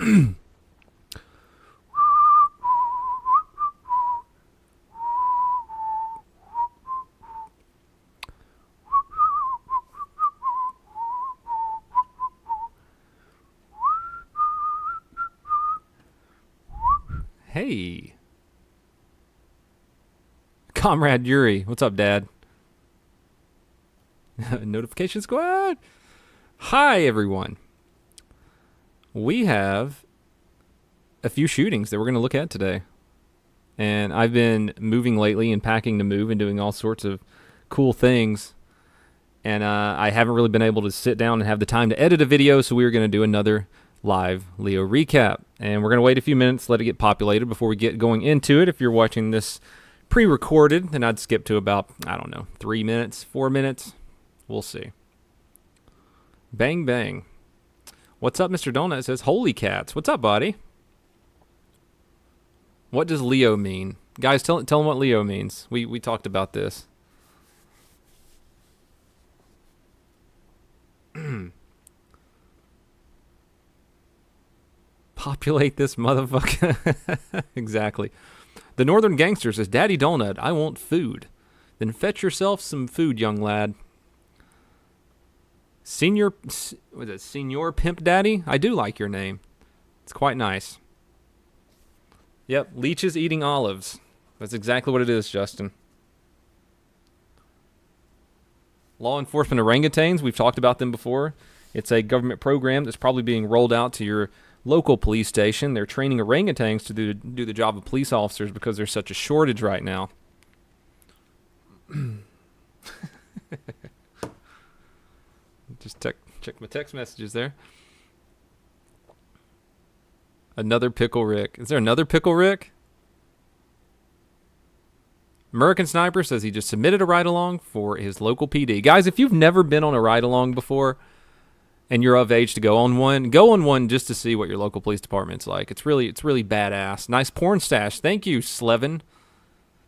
Hey. Comrade Yuri. What's up, Dad? Notification Squad. Hi, everyone. We have a few shootings that we're going to look at today. And I've been moving lately and packing to move and doing all sorts of cool things. And I haven't really been able to sit down and have the time to edit a video, so we were going to do another live Leo recap. And we're going to wait a few minutes, let it get populated before we get going into it. If you're watching this pre-recorded, then I'd skip to about, 3 minutes, 4 minutes. We'll see. Bang, bang. What's up, Mr. Donut? It says, holy cats. What's up, buddy? What does Leo mean? Guys, tell them what Leo means. We talked about this. Populate this motherfucker. Exactly. The Northern Gangster says, Daddy Donut, I want food. Then fetch yourself some food, young lad. Senior Pimp Daddy? I do like your name. It's quite nice. Yep, leeches eating olives. That's exactly what it is, Justin. Law enforcement orangutans, we've talked about them before. It's a government program that's probably being rolled out to your local police station. They're training orangutans to do the job of police officers because there's such a shortage right now. Just check my text messages there. Another Pickle Rick. Is there another Pickle Rick? American Sniper says he just submitted a ride-along for his local PD. Guys, if you've never been on a ride-along before and you're of age to go on one just to see what your local police department's like. It's really badass. Nice porn stash. Thank you, Slevin.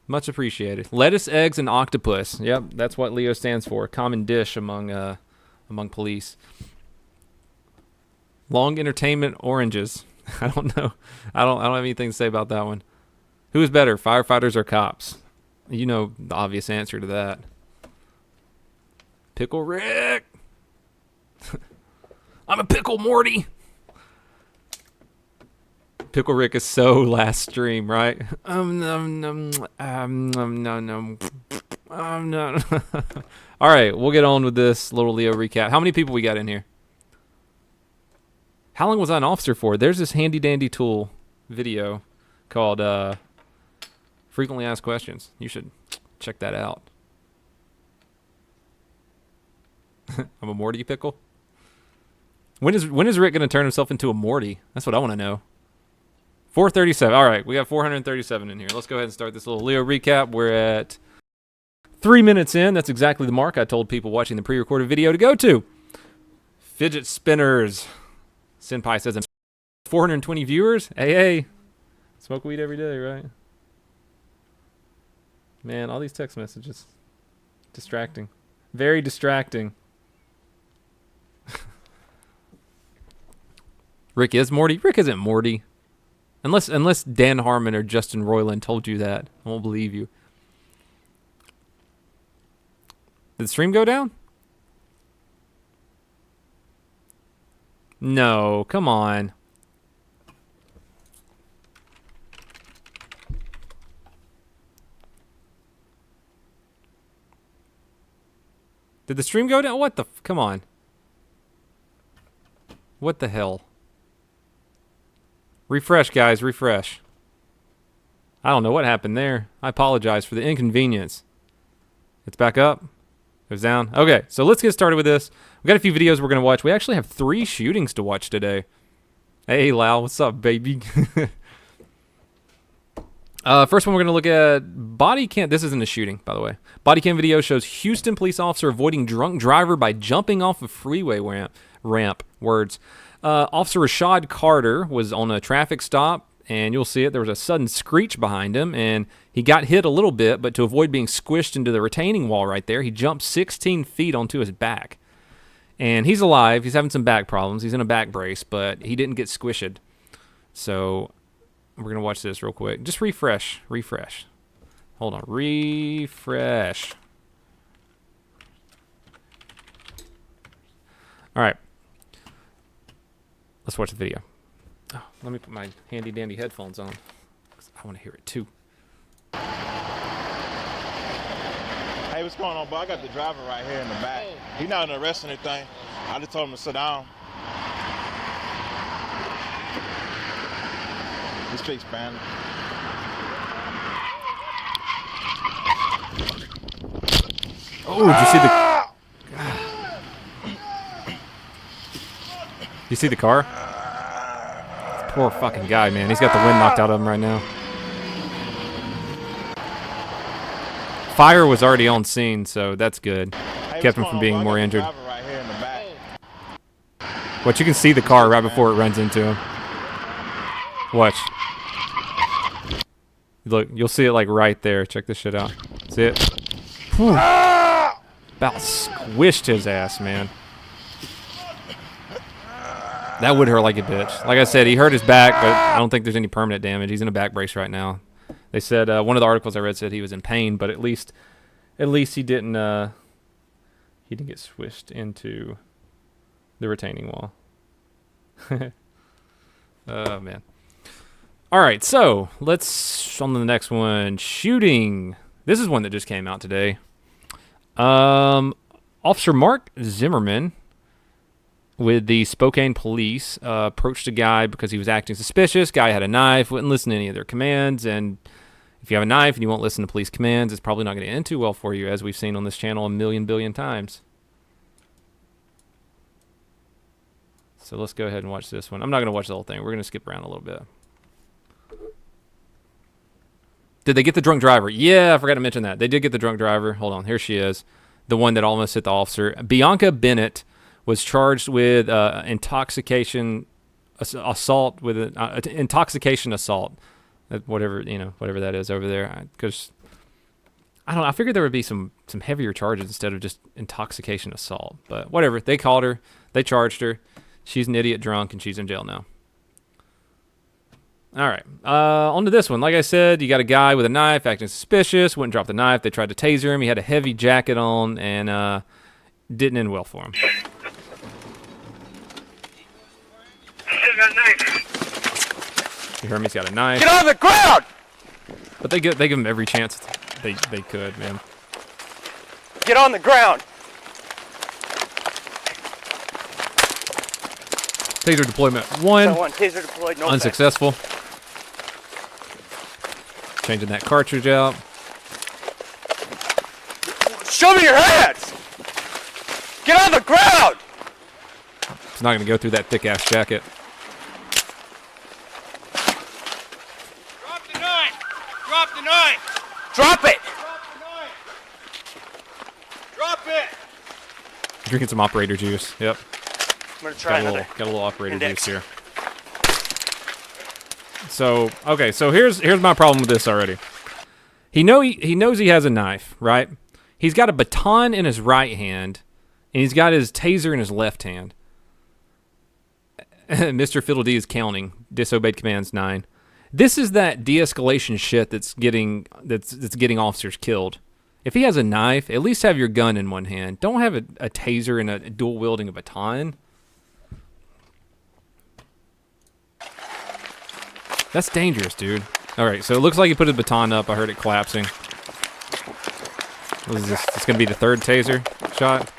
Much appreciated. Lettuce, eggs, and octopus. Yep, that's what Leo stands for. Common dish among police. Long entertainment oranges. I don't know. I don't have anything to say about that one. Who is better, firefighters or cops? You know the obvious answer to that. Pickle Rick. I'm a Pickle Morty. Pickle Rick is so last stream, right? No. All right, we'll get on with this little Leo recap. How many people we got in here? How long was I an officer for? There's this handy dandy tool video called Frequently Asked Questions. You should check that out. I'm a Morty pickle. When is Rick going to turn himself into a Morty? That's what I want to know. 437. All right, we got 437 in here. Let's go ahead and start this little Leo recap. We're at 3 minutes in. That's exactly the mark I told people watching the pre-recorded video to go to. Fidget spinners. Senpai says 420 viewers. Hey. Smoke weed every day, right? Man, all these text messages. Distracting. Very distracting. Rick is Morty? Rick isn't Morty. Unless Dan Harmon or Justin Roiland told you that. I won't believe you. Did the stream go down? No, come on. Did the stream go down? What the come on. What the hell? Refresh, guys, refresh. I don't know what happened there. I apologize for the inconvenience. It's back up. It was down. Okay, so let's get started with this. We got a few videos we're going to watch. We actually have 3 shootings to watch today. Hey, Lau, what's up, baby? First one we're going to look at body cam. This isn't a shooting, by the way. Body cam video shows Houston police officer avoiding drunk driver by jumping off a freeway ramp. Words. Officer Rashad Carter was on a traffic stop, and you'll see it. There was a sudden screech behind him, and he got hit a little bit, but to avoid being squished into the retaining wall right there, he jumped 16 feet onto his back. And he's alive. He's having some back problems. He's in a back brace, but he didn't get squished. So we're going to watch this real quick. Just refresh. Hold on. Refresh. All right. Let's watch the video. Oh, let me put my handy dandy headphones on, 'cause I want to hear it too. Hey, what's going on, bro? I got the driver right here in the back. He's not in the arrest or anything. I just told him to sit down. He speaks Spanish. Oh, did you see the... You see the car? Poor fucking guy, man. He's got the wind knocked out of him right now. Fire was already on scene, so that's good. Hey, Kept him from being more injured. Right here in the back. But you can see the car right before it runs into him. Watch. Look, you'll see it like right there. Check this shit out. See it? Whew. About squished his ass, man. That would hurt like a bitch. Like I said, he hurt his back, but I don't think there's any permanent damage. He's in a back brace right now. They said one of the articles I read said he was in pain, but at least he didn't get swished into the retaining wall. Oh man. All right, so let's on to the next one. Shooting. This is one that just came out today. Officer Mark Zimmerman with the Spokane police approached a guy because he was acting suspicious. Guy had a knife, wouldn't listen to any of their commands, and if you have a knife and you won't listen to police commands, it's probably not going to end too well for you, as we've seen on this channel a million billion times. So let's go ahead and watch this one. I'm not going to watch the whole thing. We're going to skip around a little bit. Did they get the drunk driver? Yeah, I forgot to mention that. They did get the drunk driver. Hold on. Here she is. The one that almost hit the officer. Bianca Bennett was charged with intoxication assault, with intoxication assault. Whatever that is over there. Because I don't know. I figured there would be some heavier charges instead of just intoxication assault. But whatever. They called her. They charged her. She's an idiot drunk, and she's in jail now. All right. On to this one. Like I said, you got a guy with a knife acting suspicious. Wouldn't drop the knife. They tried to taser him. He had a heavy jacket on, and didn't end well for him. Got a knife. You heard me? He's got a knife. Get on the ground! But they give him every chance they could, man. Get on the ground! Taser deployment 1. Taser deployed. No Unsuccessful. Changing that cartridge out. Show me your hands! Get on the ground! It's not going to go through that thick ass jacket. Drop the knife! Drop the knife! Drop it! Drop it! Drinking some operator juice. Yep. I'm gonna try another. Got a little operator index. juice here. So okay, so here's my problem with this already. He knows he has a knife, right? He's got a baton in his right hand, and he's got his taser in his left hand. Mr. Fiddle D is counting. Disobeyed commands 9. This is that de-escalation shit that's getting officers killed. If he has a knife, at least have your gun in one hand. Don't have a taser and a dual wielding a baton. That's dangerous, dude. All right, so it looks like he put his baton up. I heard it collapsing. What is this? It's going to be the third taser shot?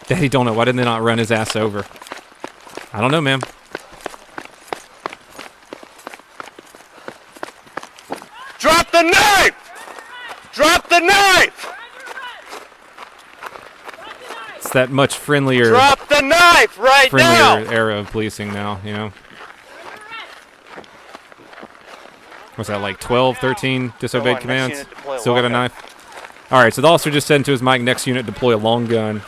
Daddy don't know. Why didn't they not run his ass over? I don't know, man. Drop the knife! Drop the knife! It's that much friendlier, Drop the knife right now! era of policing now, you know? What's that, like 12, 13 disobeyed commands? Still got a knife? All right, so the officer just said to his mic, next unit, deploy a long gun.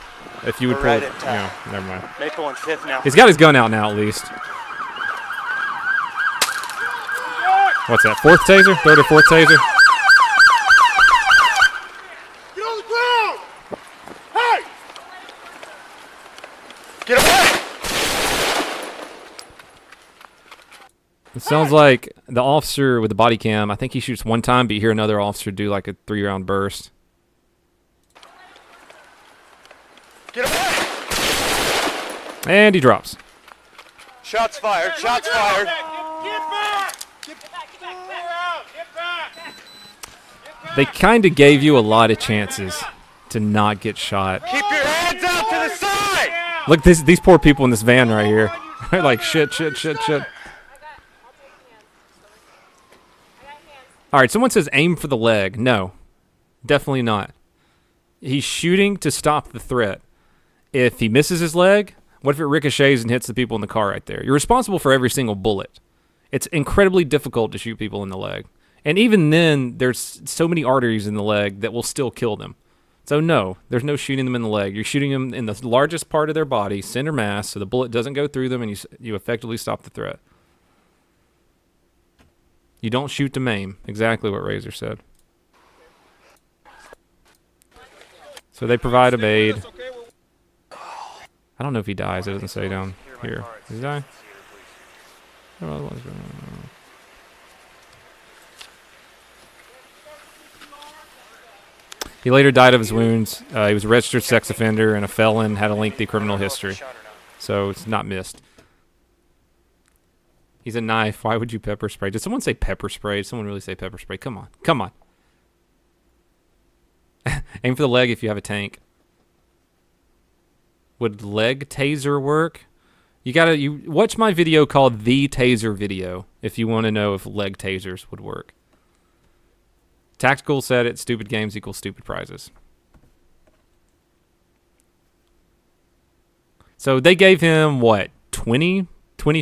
If you would pull it. No, never mind. Maple and 5th now. He's got his gun out now, at least. What's that, 4th taser? 3rd or 4th taser? Get on the ground! Hey! Get away! It sounds like the officer with the body cam, I think he shoots one time, but you hear another officer do like a 3-round burst. Get away! And he drops. Shots fired. Shots fired. Get back! Get back! Get back! They kind of gave you a lot of chances to not get shot. Keep your hands out to the side! Look, these poor people in this van right here. They're like, shit. All right, someone says aim for the leg. No, definitely not. He's shooting to stop the threat. If he misses his leg, what if it ricochets and hits the people in the car right there? You're responsible for every single bullet. It's incredibly difficult to shoot people in the leg. And even then, there's so many arteries in the leg that will still kill them. So no, there's no shooting them in the leg. You're shooting them in the largest part of their body, center mass, so the bullet doesn't go through them and you effectively stop the threat. You don't shoot to maim. Exactly what Razor said. So they provide a aid. I don't know if he dies. It doesn't say down here. Does he die? He later died of his wounds. He was a registered sex offender and a felon, had a lengthy criminal history. So it's not missed. He's a knife. Why would you pepper spray? Did someone say pepper spray? Did someone really say pepper spray? Come on. Come on. Aim for the leg if you have a tank. Would leg taser work? You watch my video called The Taser Video if you want to know if leg tasers would work. Tactical said it, stupid games equals stupid prizes. So they gave him, what, 20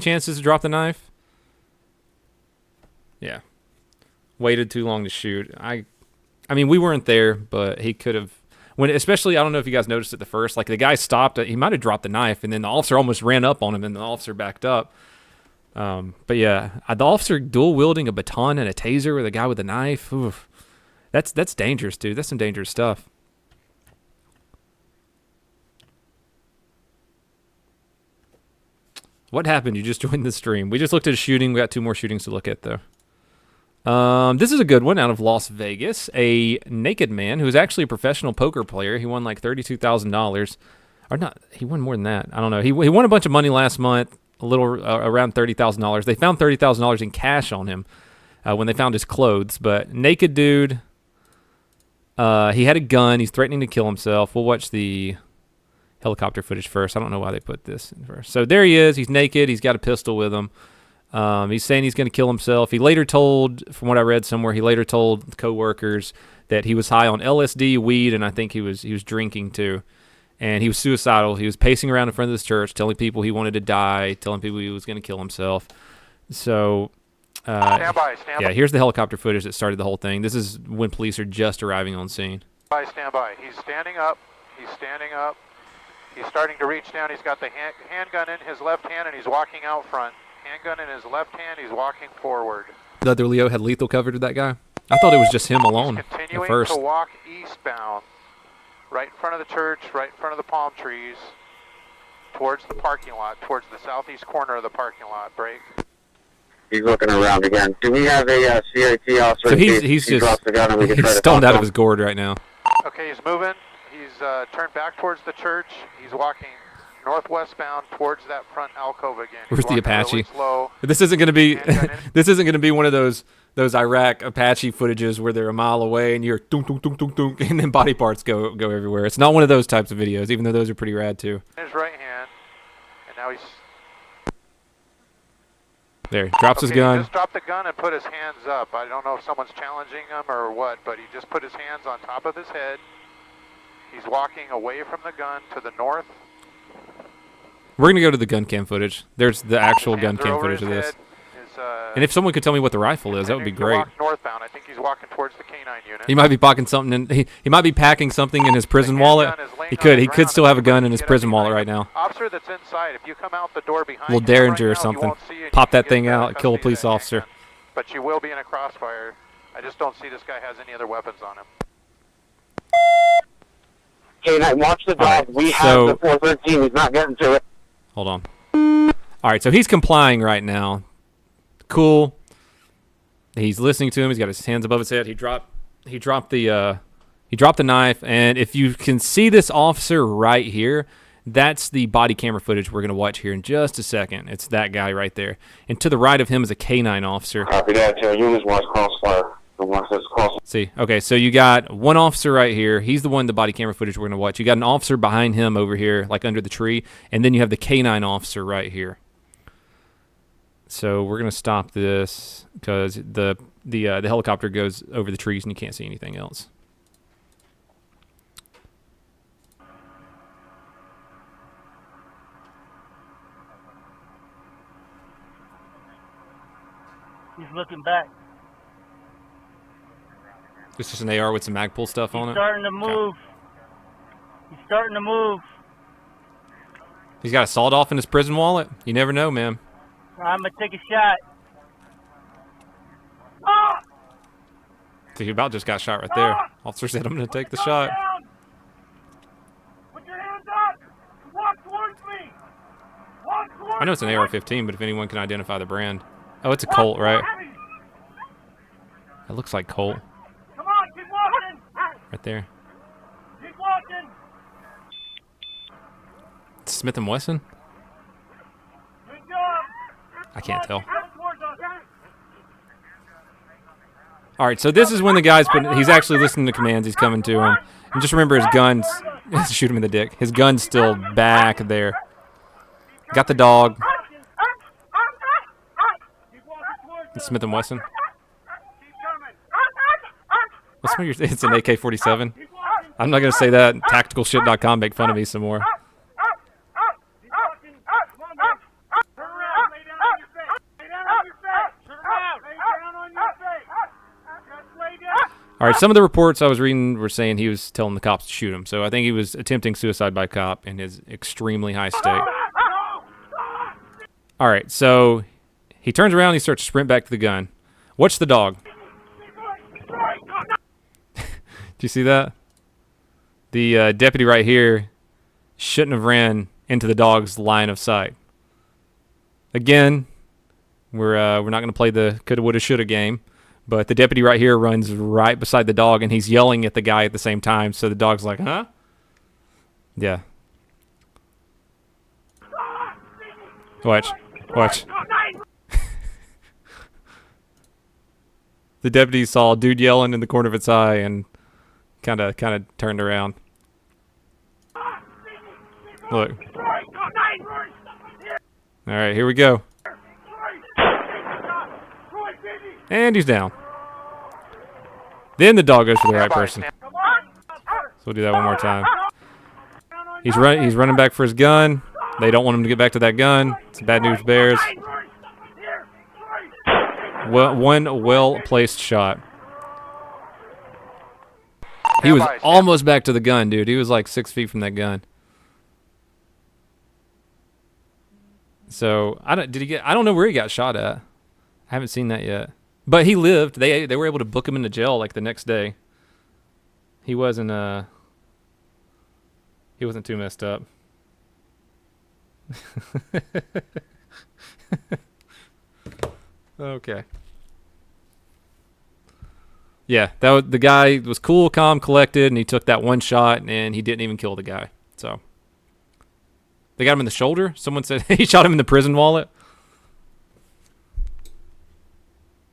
chances to drop the knife? Yeah. Waited too long to shoot. I mean, we weren't there, but he could have. Especially, I don't know if you guys noticed at the first, like the guy stopped, he might have dropped the knife, and then the officer almost ran up on him, and the officer backed up. But yeah, the officer dual wielding a baton and a taser with a guy with a knife. Oof. That's dangerous, dude. That's some dangerous stuff. What happened? You just joined the stream. We just looked at a shooting. We got 2 more shootings to look at, though. This is a good one out of Las Vegas. A naked man who is actually a professional poker player. He won like $32,000. Or not, he won more than that. I don't know. He won a bunch of money last month, a little around $30,000. They found $30,000 in cash on him when they found his clothes. But naked dude, he had a gun. He's threatening to kill himself. We'll watch the helicopter footage first. I don't know why they put this in first. So there he is. He's naked. He's got a pistol with him. He's saying he's going to kill himself. He later told, from what I read somewhere, he later told coworkers that he was high on LSD, weed, and I think he was drinking too. And he was suicidal. He was pacing around in front of this church, telling people he wanted to die, telling people he was going to kill himself. So, stand by. Yeah, here's the helicopter footage that started the whole thing. This is when police are just arriving on scene. Stand by. He's standing up. He's standing up. He's starting to reach down. He's got the handgun in his left hand, and he's walking out front. Handgun in his left hand, he's walking forward. The other Leo had lethal covered with that guy? I thought it was just him alone He's continuing at first. to walk eastbound, right in front of the church, right in front of the palm trees, towards the parking lot, towards the southeast corner of the parking lot. Break. He's looking around again. Do we have a CIT officer? So he's just drops the gun and we can he's try to stoned talk out to of his gourd right now. Okay, he's moving. He's turned back towards the church. He's walking northwestbound towards that front alcove again. Where's the Apache? Really slow. This isn't going to be this isn't going to be one of those Iraq Apache footages where they're a mile away and you're dunk dunk dunk dunk dunk and then body parts go everywhere. It's not one of those types of videos, even though those are pretty rad too. His right hand, and now he's there. Drops his gun. He just dropped the gun and put his hands up. I don't know if someone's challenging him or what, but he just put his hands on top of his head. He's walking away from the gun to the north. We're going to go to the gun cam footage. There's the actual gun cam footage of this. And if someone could tell me what the rifle is, that would be great. Walk northbound. I think he's walking towards the canine unit. He might be packing something he might be packing something in his prison wallet. He could still have a gun in his prison wallet right now. Officer that's inside, if you come out the door behind little Derringer or something. Pop that thing out, kill a police officer. But you will be in a crossfire. I just don't see this guy has any other weapons on him. K9, watch the dog. We have the 413. He's not getting to it. Hold on. All right, so he's complying right now. Cool. He's listening to him. He's got his hands above his head. He dropped the knife, and if you can see this officer right here, that's the body camera footage we're going to watch here in just a second. It's that guy right there. And to the right of him is a K9 officer. Copy that. Units watch crossfire. See, okay, so you got one officer right here. He's the one, the body camera footage we're going to watch. You got an officer behind him over here, like under the tree, and then you have the K9 officer right here. So we're going to stop this because the helicopter goes over the trees and you can't see anything else. He's looking back. It's just an AR with some Magpul stuff on it. He's starting to move. He's starting to move. He's got a sawed off in his prison wallet. You never know, man. I'm going to take a shot. So he about just got shot right there. Officer said, I'm going to take the shot. Put your hands up. Walk towards me. Walk towards I know it's an AR-15, but if anyone can identify the brand. Oh, it's a Colt, right? It looks like Colt. Come on, keep walking. Right there. Keep walking. Smith & Wesson? Good job. I can't tell. Come towards us. All right, so this is when the guy's he's actually listening to commands. He's coming to him. And just remember his gun's, shoot him in the dick. His gun's still back there. Got the dog. Smith & Wesson. What's one of your, it's an AK-47. I'm not going to say that. Tacticalshit.com make fun of me some more. All right, some of the reports I was reading were saying he was telling the cops to shoot him. So I think he was attempting suicide by cop in his extremely high state. All right, so he turns around, he starts to sprint back to the gun. Watch the dog. Do you see that? The deputy right here shouldn't have ran into the dog's line of sight. Again, we're not going to play the coulda, woulda, shoulda game, but the deputy right here runs right beside the dog, and he's yelling at the guy at the same time, so the dog's like, huh? Yeah. Watch. The deputy saw a dude yelling in the corner of its eye and kind of turned around. Look. All right, here we go. And he's down. Then the dog goes for the right person. So we'll do that one more time. He's running back for his gun. They don't want him to get back to that gun. It's bad news bears. One well-placed shot. He was almost back to the gun, dude. He was like 6 feet from that gun. So I don't know where he got shot at. I haven't seen that yet. But he lived. They were able to book him into jail like the next day. He wasn't too messed up. Okay. Yeah, the guy was cool, calm, collected, and he took that one shot, and he didn't even kill the guy. So they got him in the shoulder. Someone said he shot him in the prison wallet.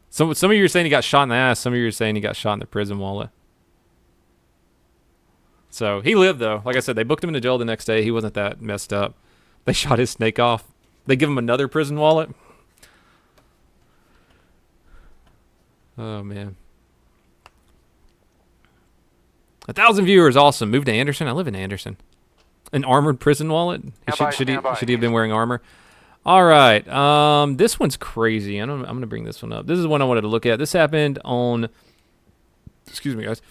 Some of you are saying he got shot in the ass. Some of you are saying he got shot in the prison wallet. So he lived, though. Like I said, they booked him into jail the next day. He wasn't that messed up. They shot his snake off. They give him another prison wallet. Oh, man. 1,000 viewers, awesome. Moved to Anderson. I live in Anderson. An armored prison wallet. Should he have been wearing armor? All right. This one's crazy. I'm gonna bring this one up. This is one I wanted to look at. This happened on. Excuse me, guys.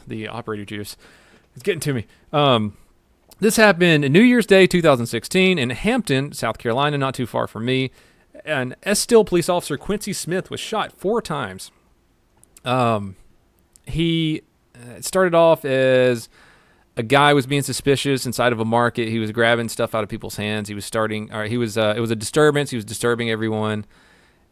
The operator juice. It's getting to me. This happened New Year's Day 2016 in Hampton, South Carolina, not too far from me. An Estill police officer, Quincy Smith, was shot 4 times. He started off as a guy was being suspicious inside of a market. He was grabbing stuff out of people's hands. He was it was a disturbance. He was disturbing everyone.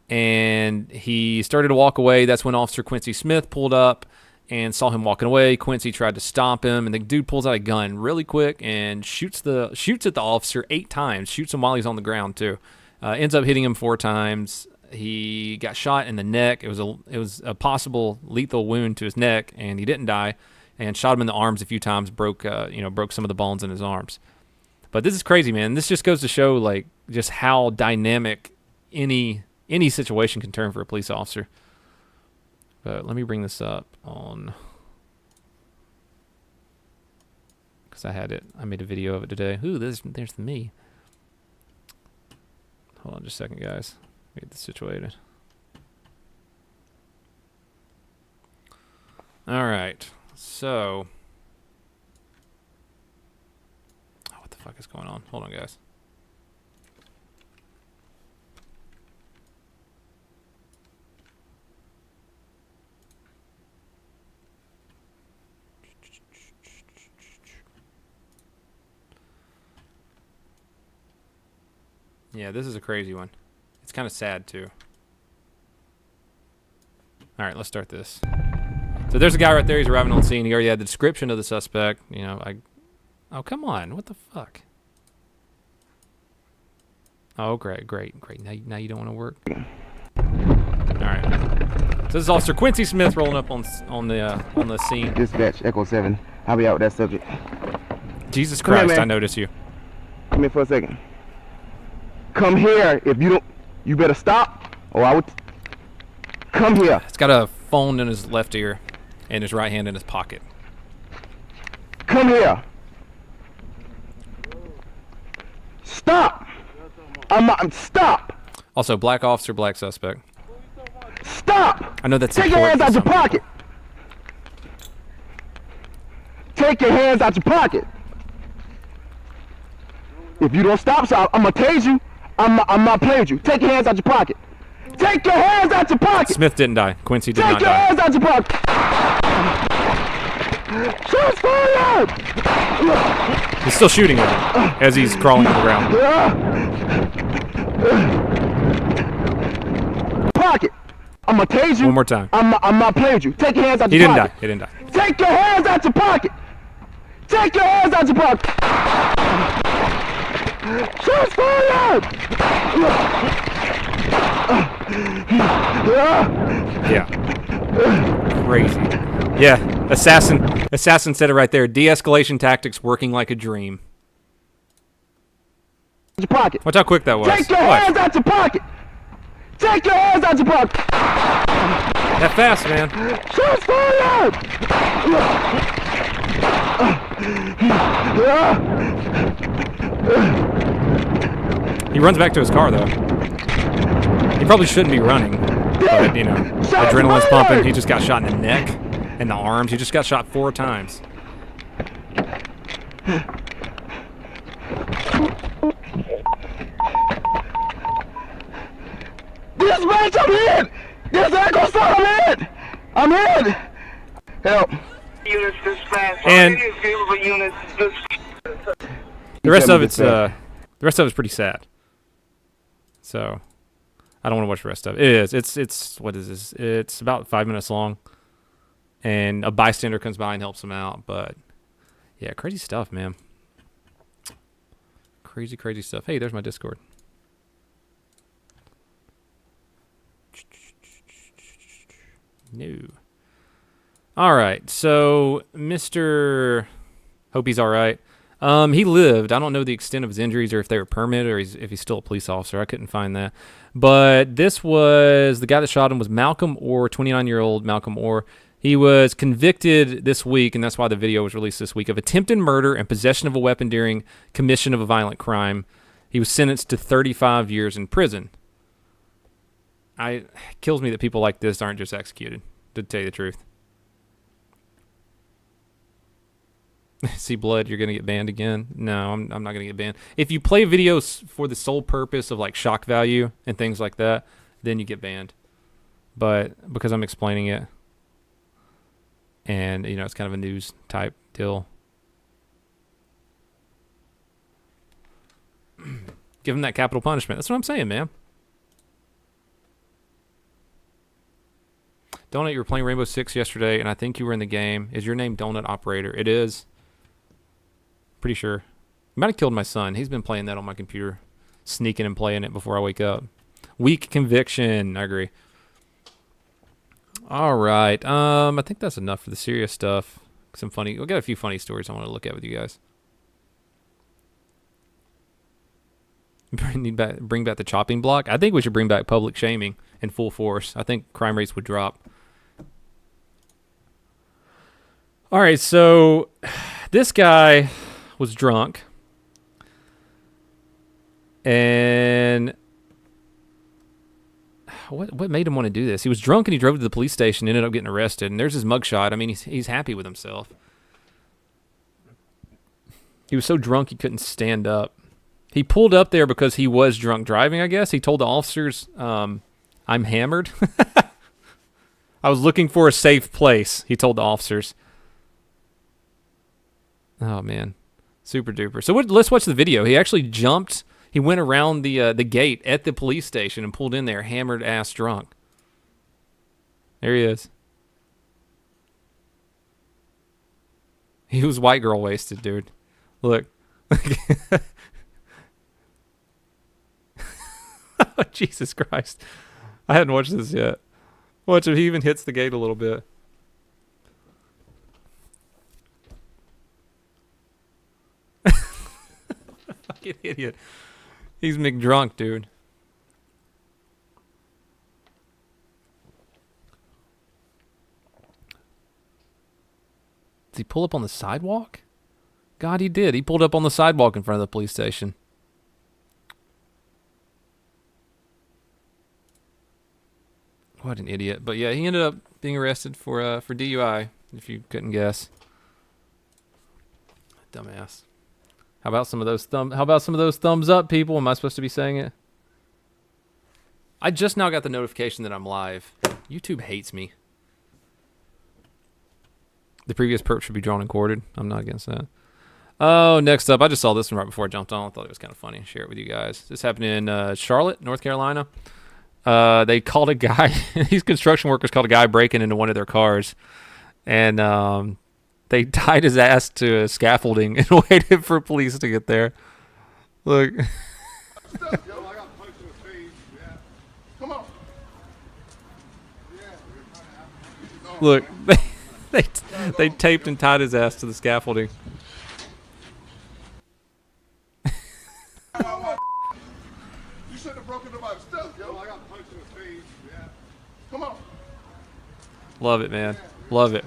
and he started to walk away. That's when Officer Quincy Smith pulled up and saw him walking away. Quincy tried to stop him, and the dude pulls out a gun really quick and shoots at the officer 8 times. Shoots him while he's on the ground too. Ends up hitting him 4 times. He got shot in the neck. It was a possible lethal wound to his neck, and he didn't die. And shot him in the arms a few times. Broke some of the bones in his arms. But this is crazy, man. This just goes to show like just how dynamic any situation can turn for a police officer. But let me bring this up on, because I made a video of it today. Ooh, there's me. Hold on just a second, guys. Let me get this situated. All right. So, what the fuck is going on? Hold on, guys. Yeah, this is a crazy one. It's kind of sad, too. All right, let's start this. So there's a guy right there. He's arriving on scene. He already had the description of the suspect. Oh, come on. What the fuck? Oh, great. Now you don't want to work? All right. So this is Officer Quincy Smith rolling up on the scene. Dispatch, Echo 7. I'll be out with that subject. Jesus Come here, Christ, man. I notice you. Come here for a second. Come here. If you don't, you better stop, or I would. Come here. He's got a phone in his left ear and his right hand in his pocket. Come here. Stop. Stop. Also, black officer, black suspect. Stop. I know that's Take your hands out important your for some pocket. Take your hands out your pocket. If you don't stop, so I'm gonna tase you. I'm not playing with you. Take your hands out your pocket. Take your hands out your pocket. Smith didn't die. Quincy did Take not your die. hands out your pocket. Shots fired. He's still shooting at him as he's crawling to the ground. Pocket. I'm gonna tase you. One more time. I'm not playing with you. Take your hands out He your didn't die. pocket. He didn't die. Take your hands out your pocket. Take your hands out your pocket. Shots fired. Yeah. Crazy. Yeah. Assassin said it right there. De-escalation tactics working like a dream. Your pocket. Watch how quick that was. Take your Watch. hands out your pocket. Take your hands out your pocket. That fast, man. Shots fired. He runs back to his car, though. He probably shouldn't be running. But, adrenaline's pumping. He just got shot in the neck and the arms. He just got shot 4 times. Dispatch, I'm in! This Echo 7, I'm in! Help. Units dispatch. And Any available units dispatch. the rest of it's pretty sad. So I don't want to watch the rest of it. It is. It's what is this? It's about 5 minutes long. And a bystander comes by and helps him out. But yeah, crazy stuff, man. Crazy stuff. Hey, there's my Discord. No. All right. So, Mr. Hope he's all right. He lived. I don't know the extent of his injuries or if they were permanent or if he's still a police officer. I couldn't find that. But this was the guy that shot him was Malcolm Orr, 29-year-old Malcolm Orr. He was convicted this week, and that's why the video was released this week, of attempted murder and possession of a weapon during commission of a violent crime. He was sentenced to 35 years in prison. It kills me that people like this aren't just executed, to tell you the truth. See blood, you're going to get banned again? No, I'm not going to get banned. If you play videos for the sole purpose of like shock value and things like that, then you get banned. But because I'm explaining it, and it's kind of a news type deal, give him that capital punishment. That's what I'm saying, man. Donut, you were playing Rainbow Six yesterday, and I think you were in the game. Is your name Donut Operator? It is. Pretty sure. You might have killed my son. He's been playing that on my computer. Sneaking and playing it before I wake up. Weak conviction. I agree. All right. I think that's enough for the serious stuff. Some funny. We got a few funny stories I want to look at with you guys. Bring back the chopping block. I think we should bring back public shaming in full force. I think crime rates would drop. All right, so this guy was drunk, and what made him want to do this? He was drunk and he drove to the police station, ended up getting arrested, and there's his mugshot. I mean, he's happy with himself. He was so drunk he couldn't stand up. He pulled up there because he was drunk driving, I guess. He told the officers, I'm hammered. I was looking for a safe place, he told the officers. Oh, man. Super duper. So let's watch the video. He actually jumped. He went around the gate at the police station and pulled in there hammered ass drunk. There he is. He was white girl wasted, dude. Look. Oh, Jesus Christ. I hadn't watched this yet. Watch it. He even hits the gate a little bit. Fucking idiot. He's McDrunk, dude. Did he pull up on the sidewalk? God, he did. He pulled up on the sidewalk in front of the police station. What an idiot. But yeah, he ended up being arrested for DUI, if you couldn't guess. Dumbass. How about some of those thumbs up, people? Am I supposed to be saying it? I just now got the notification that I'm live. YouTube hates me. The previous perp should be drawn and quartered. I'm not against that. Oh, next up, I just saw this one right before I jumped on. I thought it was kind of funny. Share it with you guys. This happened in Charlotte, North Carolina. They called a guy. These construction workers called a guy breaking into one of their cars, and they tied his ass to a scaffolding and waited for police to get there. Look. Look, they taped and tied his ass to the scaffolding. You shouldn't have broken nobody's stuff, yo. I got punched in the face. Yeah. Come on. Love it, man. Love it.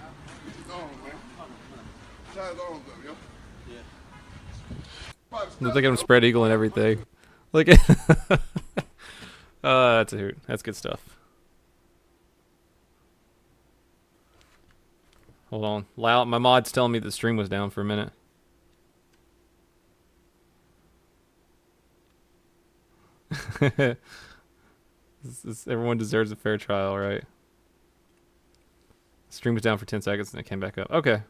Look at him spread eagle and everything. Look at. That's a hoot. That's good stuff. Hold on. Loud. My mod's telling me the stream was down for a minute. Everyone deserves a fair trial, right? Stream was down for 10 seconds and it came back up. Okay.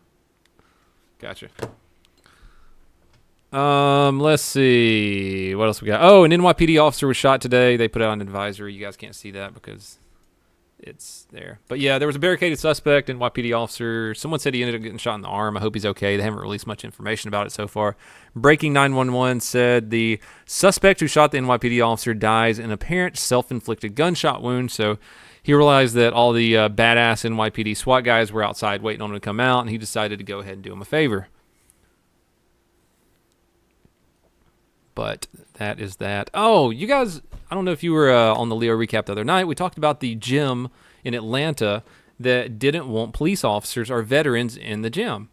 Gotcha. Let's see. What else we got? Oh, an NYPD officer was shot today. They put out an advisory. You guys can't see that because it's there. But yeah, there was a barricaded suspect, NYPD officer. Someone said he ended up getting shot in the arm. I hope he's okay. They haven't released much information about it so far. Breaking 911 said the suspect who shot the NYPD officer dies in apparent self-inflicted gunshot wound. So he realized that all the badass NYPD SWAT guys were outside waiting on him to come out, and he decided to go ahead and do him a favor. But that is that. Oh, you guys, I don't know if you were on the Leo recap the other night. We talked about the gym in Atlanta that didn't want police officers or veterans in the gym.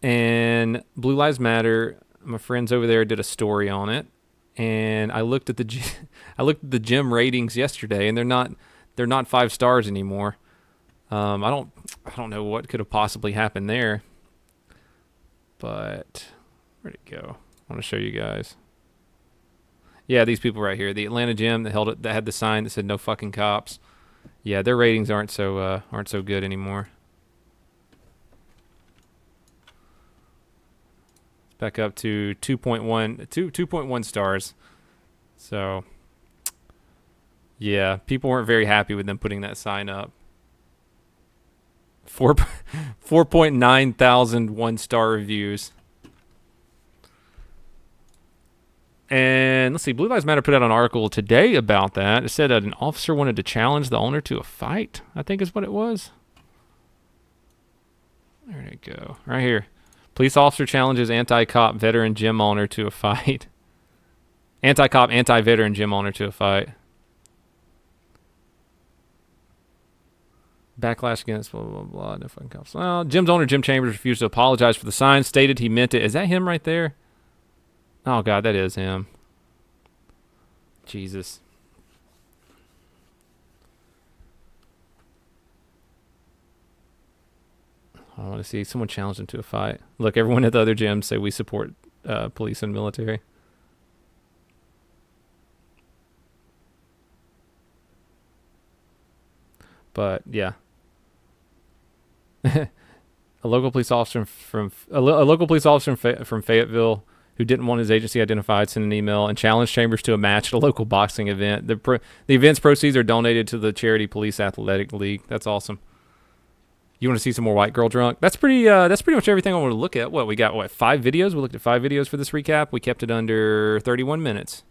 And Blue Lives Matter, my friends over there did a story on it. And I looked at the gym ratings yesterday, and they're not 5 stars anymore. I don't know what could have possibly happened there. But where'd it go? I want to show you guys. Yeah, these people right here, the Atlanta gym that had the sign that said "No fucking cops." Yeah, their ratings aren't so good anymore. It's back up to 2.1 stars. So yeah, people weren't very happy with them putting that sign up. 4.9 thousand one-star reviews. And let's see, Blue Lives Matter put out an article today about that. It said that an officer wanted to challenge the owner to a fight, I think is what it was. There you go. Right here. Police officer challenges anti-cop veteran gym owner to a fight. Anti-cop, anti-veteran gym owner to a fight. Backlash against blah, blah, blah. No fucking cops. Well, gym's owner, Jim Chambers, refused to apologize for the sign, stated he meant it. Is that him right there? Oh, God, that is him. Jesus. I want to see someone challenge him to a fight. Look, everyone at the other gyms say we support police and military. But yeah, a local police officer from Fayetteville who didn't want his agency identified sent an email and challenged Chambers to a match at a local boxing event. The event's proceeds are donated to the charity Police Athletic League. That's awesome. You want to see some more white girl drunk? That's pretty much everything I want to look at. What we got? 5 videos? We looked at 5 videos for this recap. We kept it under 31 minutes.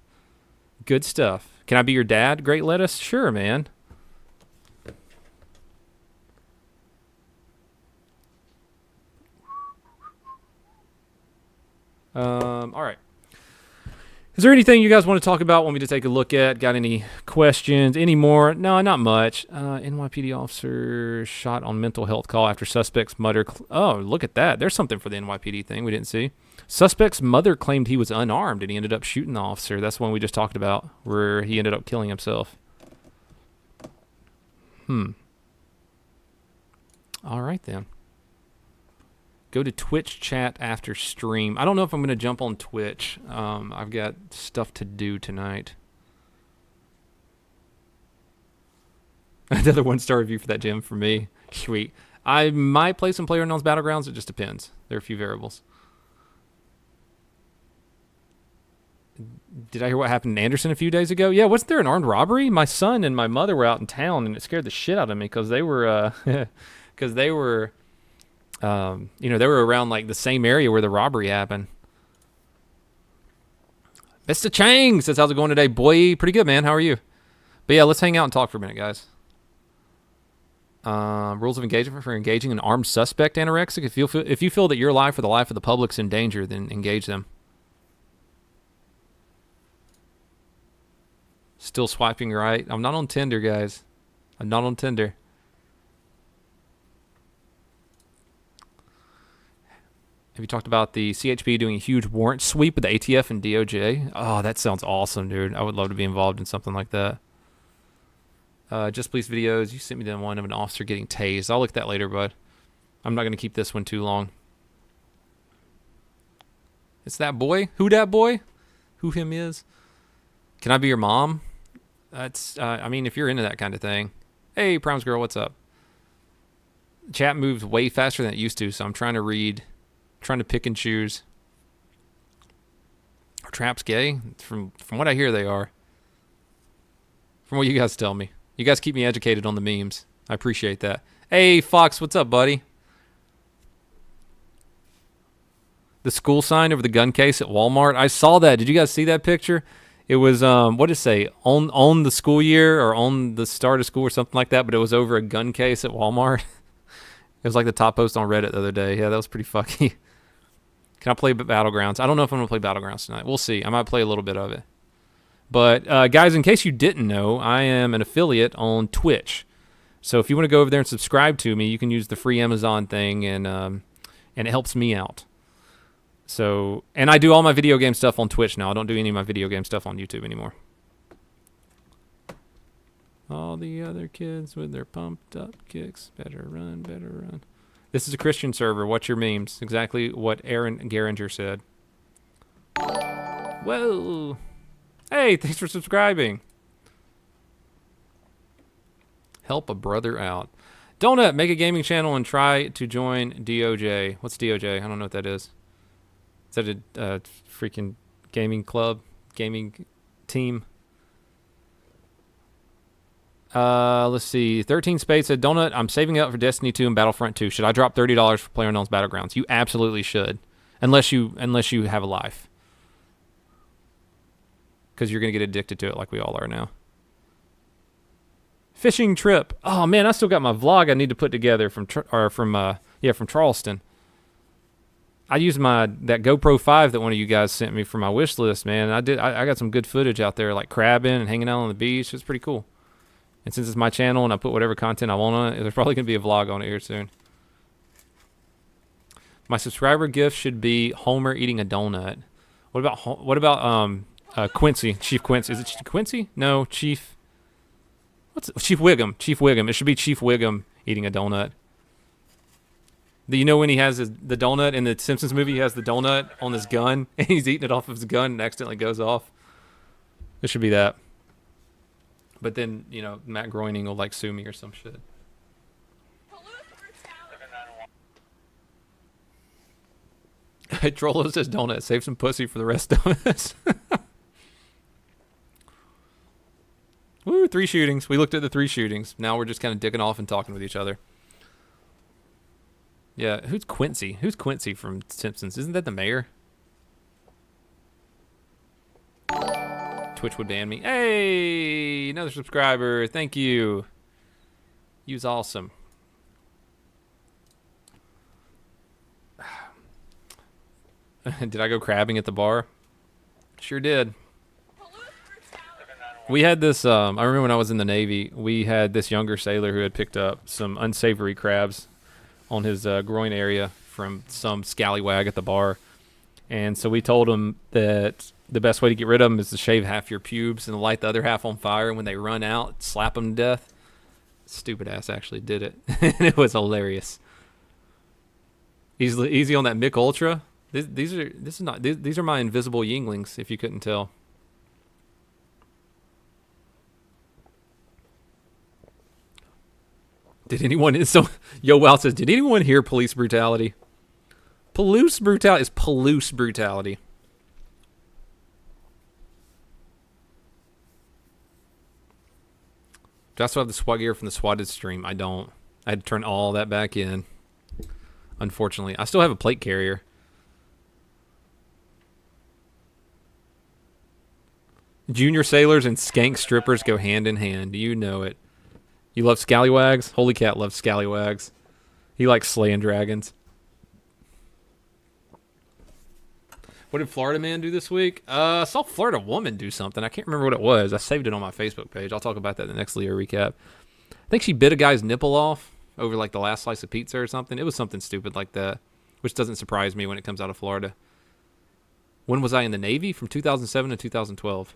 Good stuff. Can I be your dad? Great lettuce? Sure, man. All right. Is there anything you guys want to talk about, want me to take a look at? Got any questions? Any more? No, not much. NYPD officer shot on mental health call after suspect's mother... Oh, look at that. There's something for the NYPD thing we didn't see. Suspect's mother claimed he was unarmed and he ended up shooting the officer. That's the one we just talked about, where he ended up killing himself. All right, then. Go to Twitch chat after stream. I don't know if I'm going to jump on Twitch. I've got stuff to do tonight. Another 1-star review for that gym for me. Sweet. I might play some PlayerUnknown's Battlegrounds. It just depends. There are a few variables. Did I hear what happened in Anderson a few days ago? Yeah, wasn't there an armed robbery? My son and my mother were out in town, and it scared the shit out of me because they were... they were around like the same area where the robbery happened. Mr. Chang says, how's it going today, boy? Pretty good, man. How are you? But yeah, let's hang out and talk for a minute, guys. Rules of engagement for engaging an armed suspect, anorexic. If you feel that your life or the life of the public's in danger, then engage them. Still swiping right. I'm not on Tinder, guys. I'm not on Tinder. Have you talked about the CHP doing a huge warrant sweep with the ATF and DOJ? Oh, that sounds awesome, dude. I would love to be involved in something like that. Just Police videos. You sent me the one of an officer getting tased. I'll look at that later, bud. I'm not going to keep this one too long. It's that boy. Who that boy? Who him is? Can I be your mom? That's, I mean, if you're into that kind of thing. Hey, Primes Girl, what's up? Chat moves way faster than it used to, so I'm trying to read... Trying to pick and choose. Are traps gay? From what I hear, they are. From what you guys tell me. You guys keep me educated on the memes. I appreciate that. Hey, Fox, what's up, buddy? The school sign over the gun case at Walmart. I saw that. Did you guys see that picture? It was, what did it say? On the school year or on the start of school or something like that, but it was over a gun case at Walmart. It was like the top post on Reddit the other day. Yeah, that was pretty fucky. Can I play Battlegrounds? I don't know if I'm going to play Battlegrounds tonight. We'll see. I might play a little bit of it. But, guys, in case you didn't know, I am an affiliate on Twitch. So if you want to go over there and subscribe to me, you can use the free Amazon thing, and it helps me out. So, and I do all my video game stuff on Twitch now. I don't do any of my video game stuff on YouTube anymore. All the other kids with their pumped up kicks. Better run, better run. This is a Christian server. What's your memes? Exactly what Aaron Garinger said. Whoa. Hey, thanks for subscribing. Help a brother out. Donut, make a gaming channel and try to join DOJ. What's DOJ? I don't know what that is. Is that a freaking gaming club? Gaming team? Let's see. 13 Spade said, Donut, I'm saving up for Destiny 2 and Battlefront 2. Should I drop $30 for PlayerUnknown's Battlegrounds? You absolutely should. Unless you have a life. Because you're going to get addicted to it like we all are now. Fishing trip. Oh, man, I still got my vlog I need to put together from Charleston. I used that GoPro 5 that one of you guys sent me for my wish list, man. I got some good footage out there, like crabbing and hanging out on the beach. It's pretty cool. And since it's my channel and I put whatever content I want on it, there's probably going to be a vlog on it here soon. My subscriber gift should be Homer eating a donut. What about Quincy? Chief Quincy. Is it Chief Quincy? No, Chief. Chief Wiggum. Chief Wiggum. It should be Chief Wiggum eating a donut. You know when he has the donut in the Simpsons movie, he has the donut on his gun, and he's eating it off of his gun and accidentally goes off? It should be that. But then, Matt Groening will, sue me or some shit. Trollo says donut. Save some pussy for the rest of us. Woo, 3 shootings. We looked at the 3 shootings. Now we're just kind of dicking off and talking with each other. Yeah, who's Quincy? Who's Quincy from Simpsons? Isn't that the mayor? Twitch would ban me. Hey, another subscriber. Thank you. You's awesome. Did I go crabbing at the bar? Sure did. We had this, I remember when I was in the Navy, we had this younger sailor who had picked up some unsavory crabs on his groin area from some scallywag at the bar. And so we told him that the best way to get rid of them is to shave half your pubes and light the other half on fire. And when they run out, slap them to death. Stupid ass actually did it. And it was hilarious. Easy on that Mick Ultra. These are my invisible Yinglings, if you couldn't tell. Did anyone... So, Yo Wow says, did anyone hear police brutality? Police brutality is police brutality. Do I still have the SWAT gear from the swatted stream? I don't. I had to turn all that back in. Unfortunately. I still have a plate carrier. Junior sailors and skank strippers go hand in hand. You know it. You love scallywags? Holy Cat loves scallywags. He likes slaying dragons. What did Florida man do this week? I saw Florida woman do something. I can't remember what it was. I saved it on my Facebook page. I'll talk about that in the next Leo recap. I think she bit a guy's nipple off over the last slice of pizza or something. It was something stupid like that, which doesn't surprise me when it comes out of Florida. When was I in the Navy? From 2007 to 2012.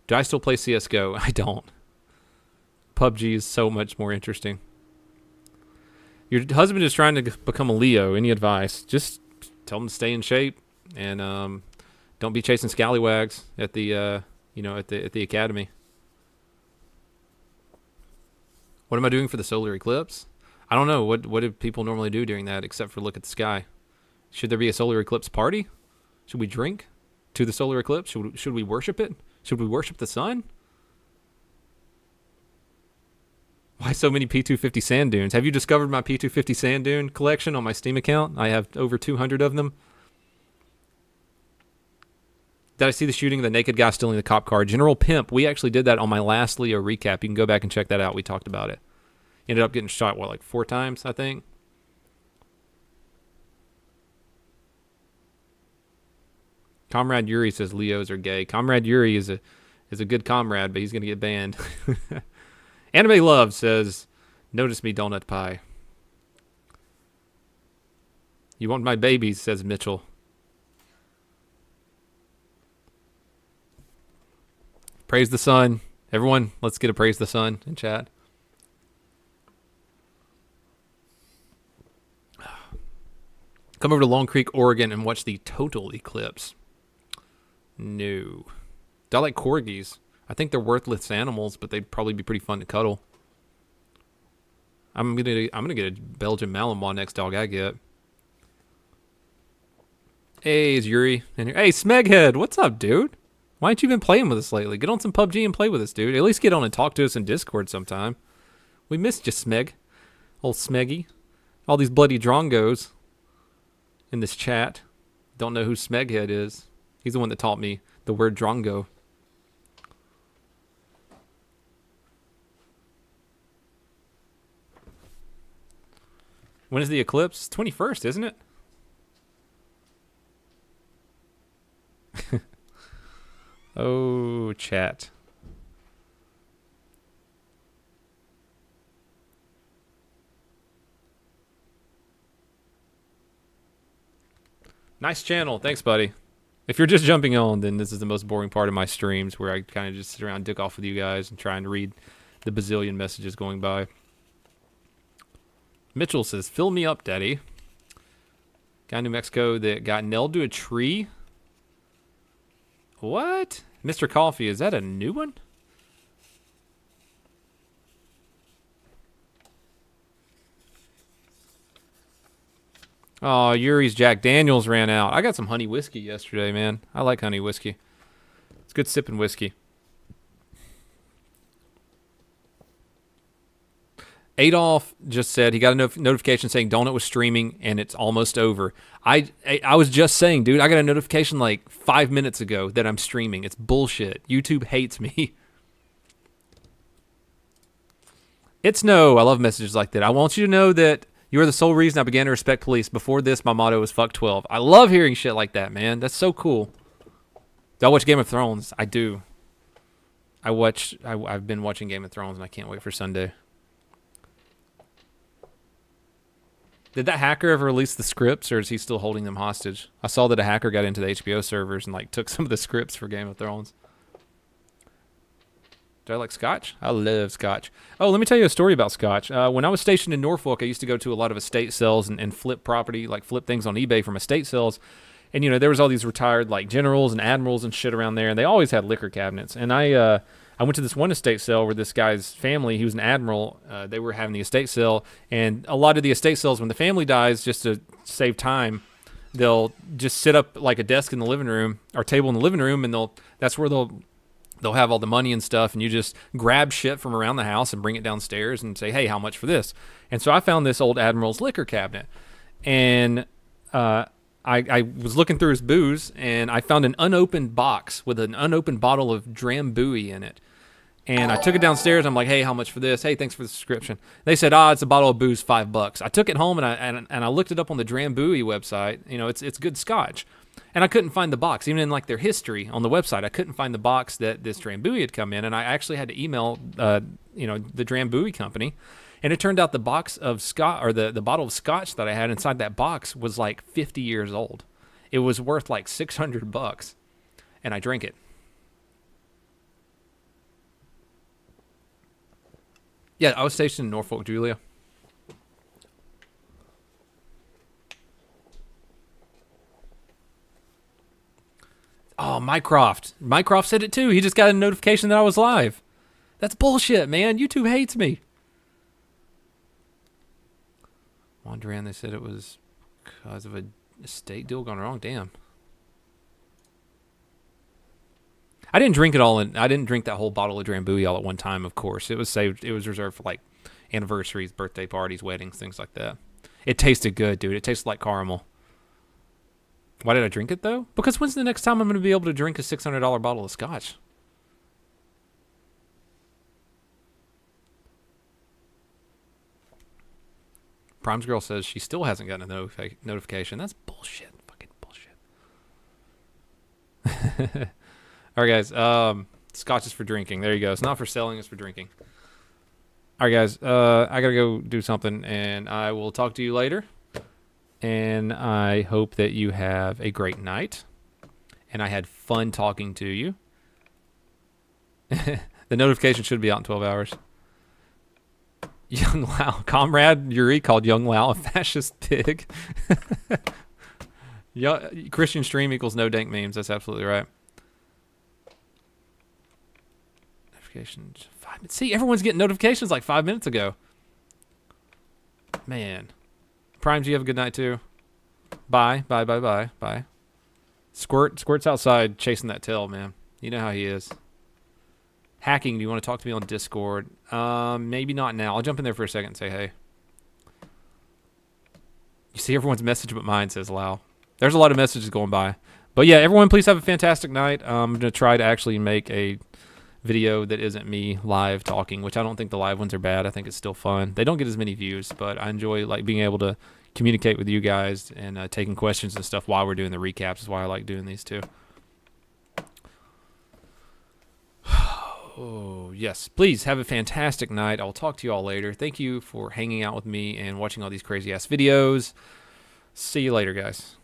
Do I still play CSGO? I don't. PUBG is so much more interesting. Your husband is trying to become a Leo. Any advice? Just tell him to stay in shape and don't be chasing scallywags at the at the academy. What am I doing for the solar eclipse? I don't know. What do people normally do during that except for look at the sky? Should there be a solar eclipse party? Should we drink to the solar eclipse? Should we worship it? Should we worship the sun? Why so many P250 sand dunes? Have you discovered my P250 sand dune collection on my Steam account? I have over 200 of them. Did I see the shooting of the naked guy stealing the cop car? General Pimp. We actually did that on my last Leo recap. You can go back and check that out. We talked about it. He ended up getting shot, 4 times, I think? Comrade Yuri says Leos are gay. Comrade Yuri is a good comrade, but he's going to get banned. Anime Love says, notice me, Donut Pie. You want my babies, says Mitchell. Praise the sun. Everyone, let's get a praise the sun in chat. Come over to Long Creek, Oregon and watch the total eclipse. No. Do I like corgis? I think they're worthless animals, but they'd probably be pretty fun to cuddle. I'm gonna get a Belgian Malinois next dog I get. Hey, it's Yuri. Hey, Smeghead, what's up, dude? Why ain't you been playing with us lately? Get on some PUBG and play with us, dude. At least get on and talk to us in Discord sometime. We missed you, Smeg. Old Smeggy. All these bloody drongos in this chat don't know who Smeghead is. He's the one that taught me the word drongo. When is the eclipse? 21st, isn't it? Oh, chat. Nice channel. Thanks, buddy. If you're just jumping on, then this is the most boring part of my streams where I kind of just sit around, dick off with you guys and try and read the bazillion messages going by. Mitchell says, fill me up, daddy. Guy in New Mexico that got nailed to a tree. What? Mr. Coffee, is that a new one? Oh, Yuri's Jack Daniels ran out. I got some honey whiskey yesterday, man. I like honey whiskey. It's good sipping whiskey. Adolf just said he got a notification saying Donut was streaming and it's almost over. I was just saying, dude, I got a notification like 5 minutes ago that I'm streaming. It's bullshit. YouTube hates me. It's no. I love messages like that. I want you to know that you are the sole reason I began to respect police. Before this, my motto was fuck 12. I love hearing shit like that, man. That's so cool. Do I watch Game of Thrones? I do. I've been watching Game of Thrones and I can't wait for Sunday. Did that hacker ever release the scripts, or is he still holding them hostage? I saw that a hacker got into the HBO servers and like took some of the scripts for Game of Thrones. Do I like scotch? I love scotch. Oh, let me tell you a story about scotch. When I was stationed in Norfolk, I used to go to a lot of estate sales and flip property, like flip things on eBay from estate sales. And, you know, there was all these retired like generals and admirals and shit around there, and they always had liquor cabinets. And I went to this one estate sale where this guy's family, he was an admiral, they were having the estate sale. And a lot of the estate sales, when the family dies, just to save time, they'll just sit up like a desk in the living room or table in the living room, and that's where they'll have all the money and stuff, and you just grab shit from around the house and bring it downstairs and say, hey, how much for this? And so I found this old admiral's liquor cabinet, and I was looking through his booze, and I found an unopened box with an unopened bottle of Drambuie in it. And I took it downstairs. I'm like, hey, how much for this? Hey, thanks for the subscription. They said, it's a bottle of booze, $5. I took it home, and I looked it up on the Drambuie website. You know, it's good scotch. And I couldn't find the box. Even in like their history on the website, I couldn't find the box that this Drambuie had come in. And I actually had to email, the Drambuie company. And it turned out the box of scotch, or the bottle of scotch that I had inside that box was like 50 years old. It was worth like $600. And I drank it. Yeah, I was stationed in Norfolk, Julia. Oh, Mycroft. Mycroft said it too. He just got a notification that I was live. That's bullshit, man. YouTube hates me. Wandran, they said it was because of a estate deal gone wrong. Damn. I didn't drink it all, and I didn't drink that whole bottle of Drambuie all at one time, of course. It was saved. It was reserved for like anniversaries, birthday parties, weddings, things like that. It tasted good, dude. It tasted like caramel. Why did I drink it, though? Because when's the next time I'm going to be able to drink a $600 bottle of scotch? Prime's girl says she still hasn't gotten a notification. That's bullshit. Fucking bullshit. All right, guys. Scotch is for drinking. There you go. It's not for selling. It's for drinking. All right, guys. I got to go do something, and I will talk to you later. And I hope that you have a great night. And I had fun talking to you. The notification should be out in 12 hours. Young Lao. Comrade Yuri called Young Lao a fascist pig. Christian stream equals no dank memes. That's absolutely right. Notifications. See, everyone's getting notifications like 5 minutes ago. Man. Primes, you have a good night too. Bye. Bye. Squirt's outside chasing that tail, man. You know how he is. Hacking, do you want to talk to me on Discord? Maybe not now. I'll jump in there for a second and say hey. You see everyone's message but mine, says Lau. There's a lot of messages going by. But yeah, everyone please have a fantastic night. I'm going to try to actually make a video that isn't me live talking, which I don't think the live ones are bad. I think it's still fun. They don't get as many views, but I enjoy like being able to communicate with you guys and taking questions and stuff while we're doing the recaps is why I like doing these too. Oh, yes. Please have a fantastic night. I'll talk to you all later. Thank you for hanging out with me and watching all these crazy ass videos. See you later, guys.